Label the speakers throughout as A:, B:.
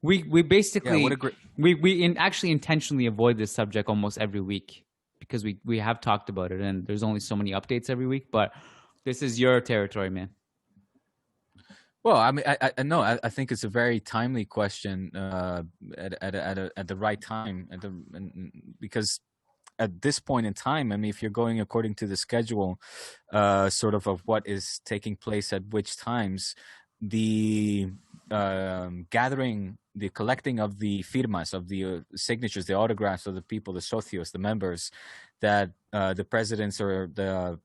A: we basically
B: what a great.
A: actually intentionally avoid this subject almost every week because we have talked about it and there's only so many updates every week. But this is your territory, man.
B: Well, I mean, I know. I think it's a very timely question at the right time, because at this point in time, I mean, if you're going according to the schedule, sort of what is taking place at which times, the gathering, the collecting of the firmas, of the signatures, the autographs of the people, the socios, the members, that the presidents or the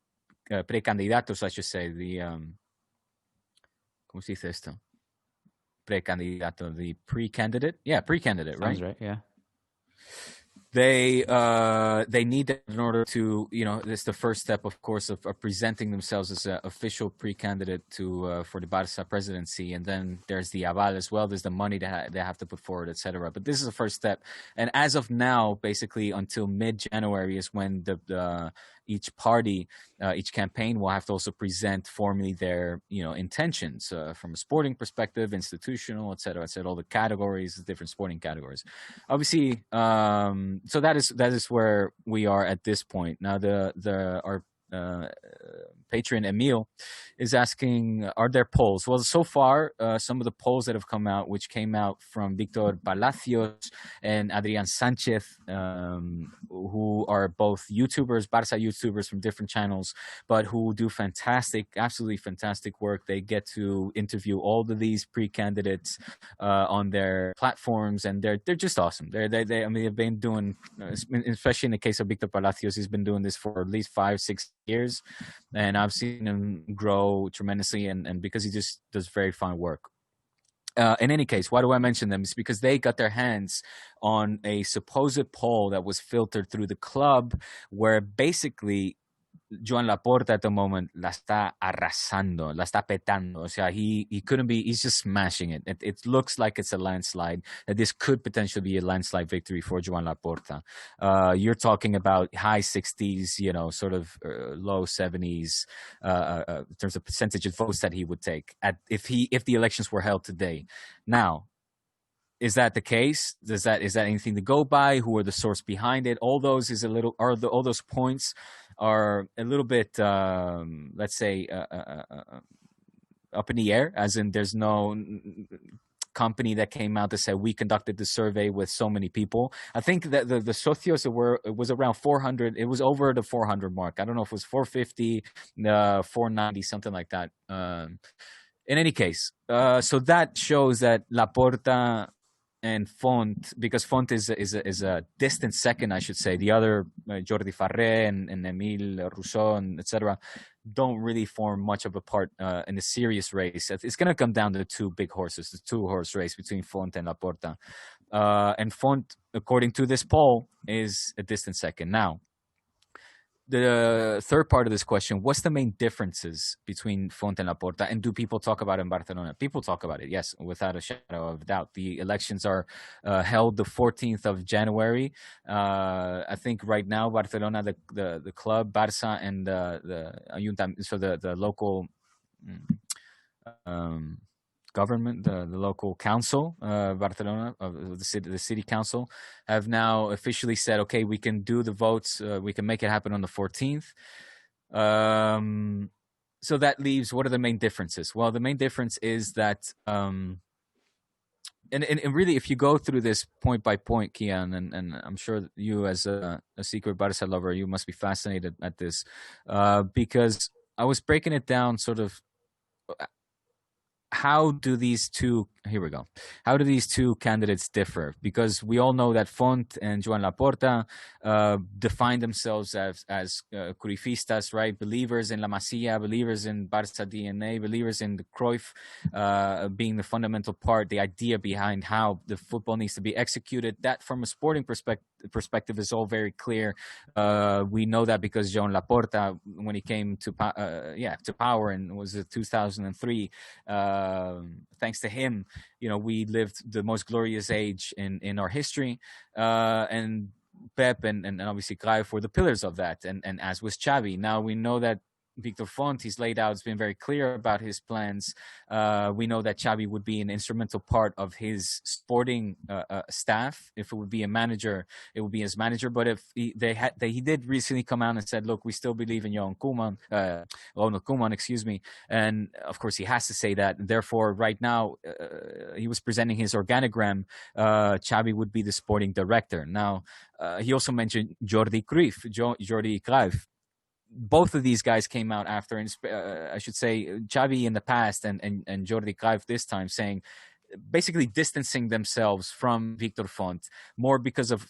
B: precandidatos, I should say, the ¿Cómo se dice esto? Precandidato, the pre-candidate? Yeah, pre-candidate, right?
A: Sounds right, yeah.
B: They need that in order to, it's the first step, of course, of presenting themselves as an official pre-candidate to for the Barca presidency, and then there's the aval as well. There's the money they have to put forward, etc. But this is the first step, and as of now, basically until mid-January is when each party, each campaign will have to also present formally their, intentions from a sporting perspective, institutional, et cetera, all the categories, the different sporting categories. Obviously, so that is where we are at this point. Now, our patron Emil is asking, are there polls? Well, so far, some of the polls that have come out, which came out from Victor Palacios and Adrian Sanchez, who are both YouTubers, Barca YouTubers from different channels, but who do absolutely fantastic work. They get to interview all of these pre-candidates on their platforms, and they're just awesome. I mean, they've been doing, especially in the case of Victor Palacios, he's been doing this for at least 5-6 years, and I've seen him grow tremendously, and because he just does very fine work. In any case, why do I mention them? It's because they got their hands on a supposed poll that was filtered through the club, where basically Joan Laporta at the moment la está arrasando, la está petando. O sea, he couldn't be, he's just smashing it. It looks like it's a landslide, that this could potentially be a landslide victory for Joan Laporta. You're talking about high 60s, sort of low 70s in terms of percentage of votes that he would take if the elections were held today. Now, is that the case? Is that anything to go by? Who are the source behind it? All those points are a little bit, let's say, up in the air. As in, there's no company that came out to say we conducted the survey with so many people. I think that the socios it was around 400. It was over the 400 mark. I don't know if it was 450, 490, something like that. In any case, so that shows that Laporta and Font, because Font is a distant second, I should say. The other, Jordi Farré and Emile Rousseau, and etc., don't really form much of a part in a serious race. It's going to come down to the two big horses, the two-horse race between Font and Laporta. And Font, according to this poll, is a distant second. Now, the third part of this question, what's the main differences between Font and Laporta, and do people talk about it in Barcelona? People talk about it, yes, without a shadow of doubt. The elections are held the 14th of January. I think right now Barcelona, the club, Barça, and the Ayuntamiento, so the local government, the local council, Barcelona, the city council, have now officially said, okay, we can do the votes, we can make it happen on the 14th. So that leaves, what are the main differences? Well, the main difference is that, and really, if you go through this point by point, Kiyan, and I'm sure you as a secret Barca lover, you must be fascinated at this, because I was breaking it down sort of, how do these two candidates differ? Because we all know that Font and Joan Laporta define themselves as Cruyffistas, right? Believers in La Masia, believers in Barça DNA, believers in the Cruyff being the fundamental part, the idea behind how the football needs to be executed. That, from a sporting perspective, is all very clear. We know that because Joan Laporta, when he came to power, and was it 2003, thanks to him, we lived the most glorious age in our history, and Pep and obviously Cruyff were the pillars of that, and as was Xavi. Now we know that Victor Font. He's laid out, he's been very clear about his plans. We know that Xavi would be an instrumental part of his sporting staff. If it would be a manager, it would be his manager. But if he did recently come out and said, look, we still believe in Joan Koeman, Ronald Koeman, excuse me. And of course, he has to say that. Therefore, right now, he was presenting his organogram. Xavi would be the sporting director. Now, he also mentioned Jordi Cruyff. Both of these guys came out after, and I should say, Xavi in the past and Jordi Cruyff this time, saying, basically distancing themselves from Victor Font more because of,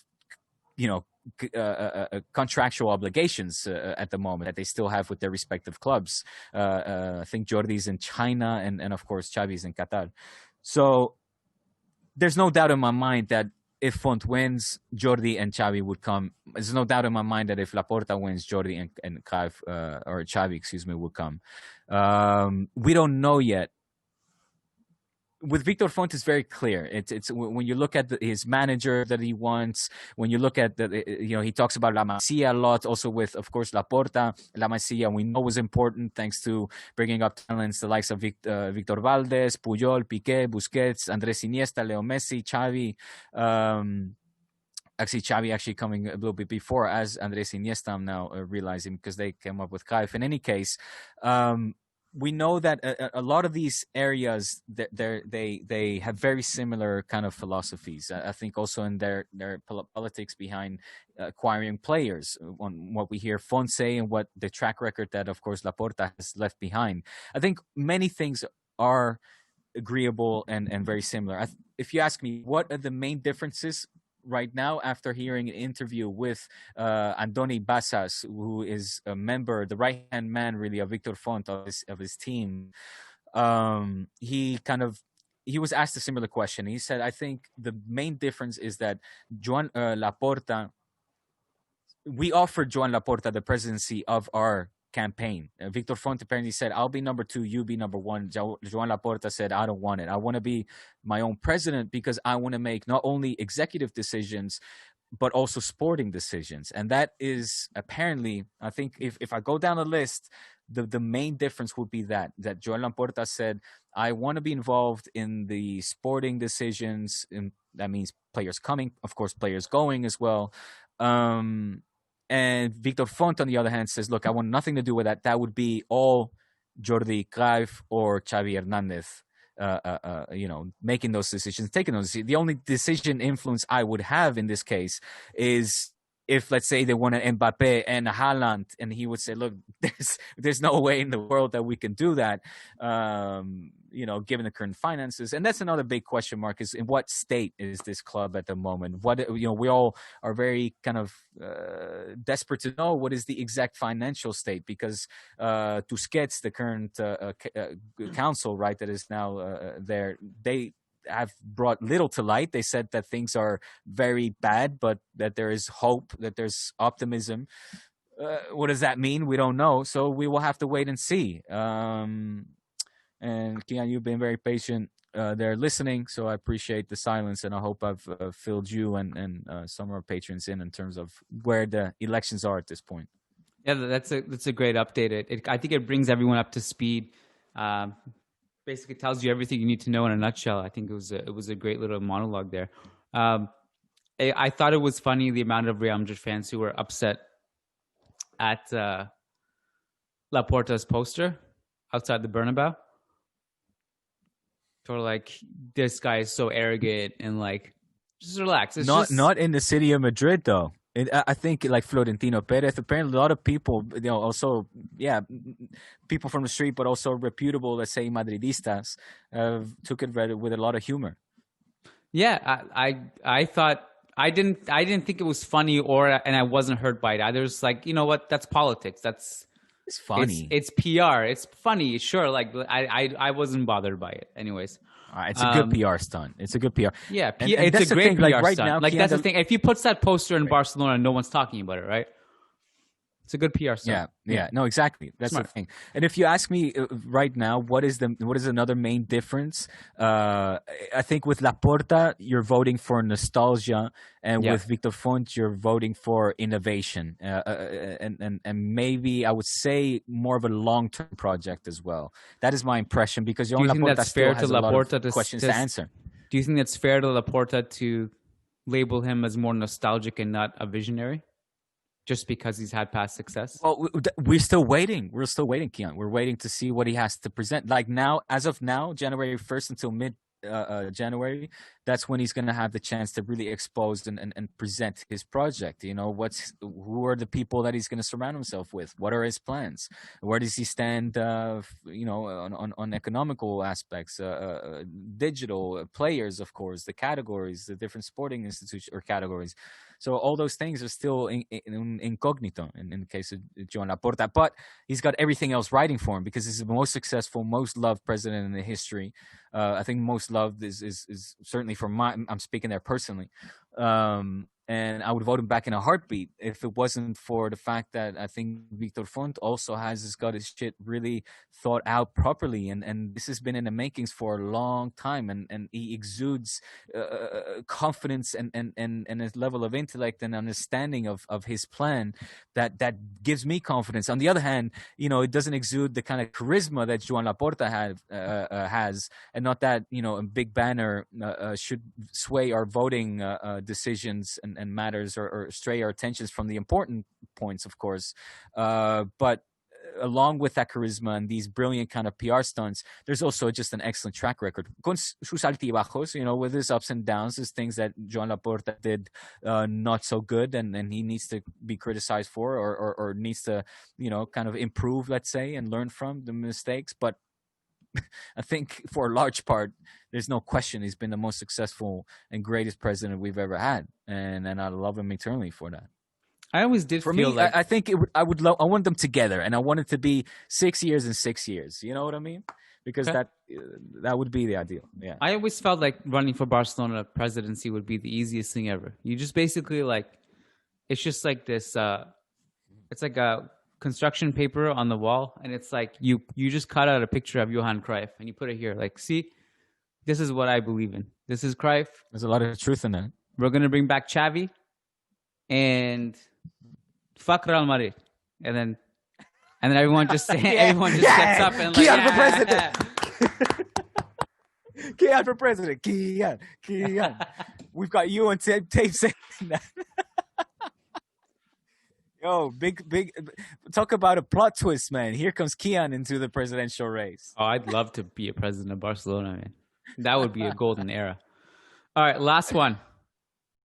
B: contractual obligations at the moment that they still have with their respective clubs. I think Jordi's in China and of course Xavi's in Qatar. So there's no doubt in my mind that if Font wins, Jordi and Xavi would come. There's no doubt in my mind that if Laporta wins, Jordi and Cruyff, or Xavi, excuse me, would come. We don't know yet. With Victor Font, it's very clear. It's when you look at his manager that he wants. When you look at he talks about La Masia a lot. Also with, of course, Laporta. La Masia we know was important thanks to bringing up talents the likes of Victor Valdés, Puyol, Piqué, Busquets, Andrés Iniesta, Leo Messi, Xavi. Actually, Xavi coming a little bit before as Andrés Iniesta. I'm now realizing because they came up with Cruyff. In any case. We know that a lot of these areas they have very similar kind of philosophies. I think also in their politics behind acquiring players, on what we hear Font say and what the track record that of course Laporta has left behind. I think many things are agreeable and very similar. If you ask me, what are the main differences? Right now, after hearing an interview with Andoni Bassas, who is a member, the right-hand man, really, of Victor Font of his team, he was asked a similar question. He said, "I think the main difference is that Joan Laporta, we offered Joan Laporta the presidency of our campaign. Victor Font apparently said, I'll be number 2, you be number 1. Joan Laporta said, I don't want it. I want to be my own president because I want to make not only executive decisions, but also sporting decisions. And that is apparently, I think if I go down the list, the main difference would be that Joan Laporta said, I want to be involved in the sporting decisions. And that means players coming, of course, players going as well. And Victor Font, on the other hand, says, look, I want nothing to do with that. That would be all Jordi Cruyff or Xavi Hernandez, making those decisions, taking those decisions. The only decision influence I would have in this case is if, let's say, they wanted Mbappe and Haaland, and he would say, look, there's no way in the world that we can do that, given the current finances. And that's another big question mark, is in what state is this club at the moment? We all are very kind of desperate to know what is the exact financial state, because Tusquets, the current council, right, that is now there, they have brought little to light. They said that things are very bad, but that there is hope, that there's optimism. What does that mean? We don't know. So we will have to wait and see. And Kiyan, you've been very patient there listening, so I appreciate the silence, and I hope I've filled you and some of our patrons in terms of where the elections are at this point.
A: Yeah, that's a great update. I think it brings everyone up to speed. Basically tells you everything you need to know in a nutshell. I think it was a great little monologue there. I thought it was funny the amount of Real Madrid fans who were upset at Laporta's poster outside the Bernabeu. Sort of like, this guy is so arrogant, and like, just relax. It's
B: not in the city of Madrid though. I think like Florentino Perez, apparently a lot of people, also, people from the street, but also reputable, let's say, Madridistas, took it with a lot of humor.
A: Yeah, I thought, I didn't think it was funny, and I wasn't hurt by it either. It's like, you know what? That's politics.
B: It's funny.
A: It's PR. It's funny, sure. Like I wasn't bothered by it. Anyways.
B: It's a good PR stunt. It's a good PR.
A: Yeah,
B: and
A: it's a great PR
B: right
A: stunt.
B: now,
A: like, that's the thing. If he puts that poster in Barcelona, no one's talking about it, right? It's a good PR stunt.
B: Yeah. No, exactly. That's
A: Smart.
B: the thing. And if you ask me right now, what is another main difference? I think with Laporta, you're voting for nostalgia, and with Victor Font, you're voting for innovation, and maybe I would say more of a long-term project as well. That is my impression, because Joan Laporta still has a lot of questions to answer.
A: Do you think that's fair to Laporta to label him as more nostalgic and not a visionary, just because he's had past success?
B: Well, we're still waiting. We're still waiting, Kiyan. We're waiting to see what he has to present. Like now, as of now, January 1st until mid January, that's when he's going to have the chance to really expose and present his project. You know, who are the people that he's going to surround himself with? What are his plans? Where does he stand, you know, on economical aspects, digital players, of course, the categories, the different sporting institutions or categories. So all those things are still incognito in the case of Joan Laporta. But he's got everything else writing for him, because he's the most successful, most loved president in the history. I think most loved is certainly I'm speaking there personally. And I would vote him back in a heartbeat if it wasn't for the fact that I think Victor Font also has got his shit really thought out properly. And this has been in the makings for a long time. And he exudes confidence and his level of intellect and understanding of his plan that gives me confidence. On the other hand, you know, it doesn't exude the kind of charisma that Joan Laporta has, and not that, you know, a big banner should sway our voting decisions and matters or stray our attentions from the important points, of course. But along with that charisma and these brilliant kind of PR stunts, there's also just an excellent track record. Con sus altibajos, you know, with his ups and downs, there's things that Joan Laporta did not so good, and he needs to be criticized for, or needs to, you know, kind of improve, let's say, and learn from the mistakes. But I think for a large part, there's no question he's been the most successful and greatest president we've ever had, and I love him eternally for that.
A: I always did
B: for
A: feel
B: me,
A: like
B: I think I want them together, and I want it to be 6 years and 6 years. You know what I mean? Because that would be the ideal. Yeah.
A: I always felt like running for Barcelona presidency would be the easiest thing ever. You just basically it's just like this. It's like a construction paper on the wall, and it's like you just cut out a picture of Johan Cruyff and you put it here. Like, see, this is what I believe in. This is Cruyff.
B: There's a lot of truth in that.
A: We're gonna bring back Xavi, and fuck Real Madrid, and then everyone just everyone just gets up and like,
B: Kiyan for president. Kiyan for president. Kiyan. We've got you on tape saying that. Yo, big. Talk about a plot twist, man. Here comes Kiyan into the presidential race.
A: Oh, I'd love to be a president of Barcelona, man. That would be a golden era. All right, last one.